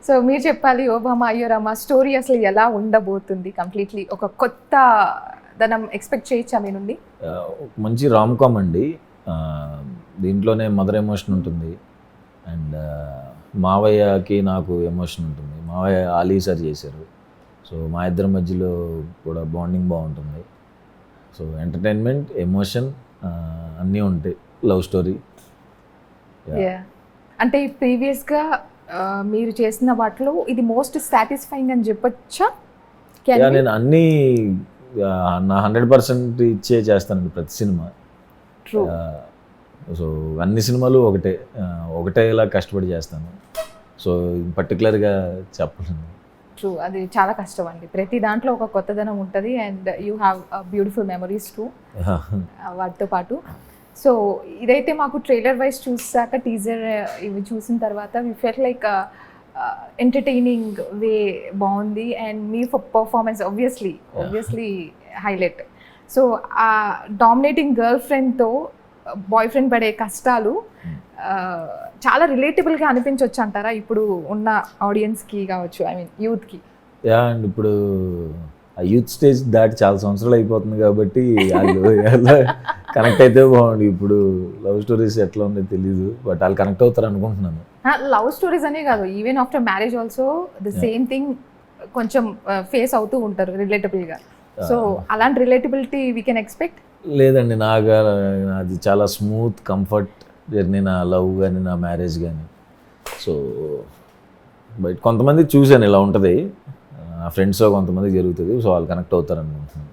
So మీరు చెప్పాలి ఓ భామ అయ్యో రామ స్టోరీ అసలు ఎలా ఉండబోతుంది, కంప్లీట్లీ ఒక కొత్త ధనం ఎక్స్పెక్ట్ చేయొచ్చా మీ నుండి? మంచి రామ్ కామ్ అండి. దీంట్లోనే మదర్ ఎమోషన్ ఉంటుంది అండ్ మావయ్యకి నాకు ఎమోషన్ ఉంటుంది. మావయ్య ఆలీ సార్ చేశారు. సో మా ఇద్దరి మధ్యలో కూడా బాండింగ్ బాగుంటుంది. సో ఎంటర్టైన్మెంట్, ఎమోషన్ అన్నీ ఉంటాయి. Love story. అంటే ప్రీవియస్గా మీరు చేసిన వాటిలో ఇది మోస్ట్ సాటిస్ఫైయింగ్ అని చెప్పొచ్చా? నేను అన్నీ నా 100% ఇచ్చే చేస్తానండి ప్రతి సినిమా. సో అన్ని సినిమాలు ఒకటేలా కష్టపడి చేస్తాను. సో పర్టికులర్గా చెప్పలేను. ట్రూ, అది చాలా కష్టం అండి. ప్రతి దాంట్లో ఒక కొత్తదనం ఉంటుంది and you have beautiful memories two వాటితో పాటు. సో ఇదైతే మాకు ట్రైలర్ వైజ్ చూసాక, టీజర్ ఇవి చూసిన తర్వాత వి ఫెల్ట్ లైక్ ఎంటర్టైనింగ్ వే బాగుంది and me performance obviously highlight. So ఆ డామినేటింగ్ గర్ల్ ఫ్రెండ్తో బాయ్ ఫ్రెండ్ పడే కష్టాలు చాలా రిలేటబుల్గా అనిపించవచ్చు అంటారా ఇప్పుడు ఉన్న ఆడియన్స్కి కావచ్చు, ఐ మీన్ యూత్కి? అండ్ ఇప్పుడు ఆ యూత్ స్టేజ్ దాటి చాలా సంవత్సరాలు అయిపోతుంది కాబట్టి వాళ్ళు కనెక్ట్ అయితే బాగుంది. ఇప్పుడు లవ్ స్టోరీస్ ఎట్లా ఉందో తెలీదు, బట్ వాళ్ళు కనెక్ట్ అవుతారు అనుకుంటున్నాను. లవ్ స్టోరీస్ అనే కాదు, even after marriage also the same thing కొంచెం ఫేస్ అవుతూ ఉంటారు రిలేటబుల్గా. సో అలాంటి రిలేటబిలిటీ వీ కెన్ ఎక్స్పెక్ట్? లేదండి, అది చాలా స్మూత్ కంఫర్ట్ జర్నీ, నా లవ్ కానీ నా మ్యారేజ్ కానీ. సో బట్ కొంతమంది చూశాను ఇలా ఉంటుంది, నా ఫ్రెండ్స్ కొంతమంది జరుగుతుంది. సో వాళ్ళు కనెక్ట్ అవుతారు అనుకుంటున్నాను.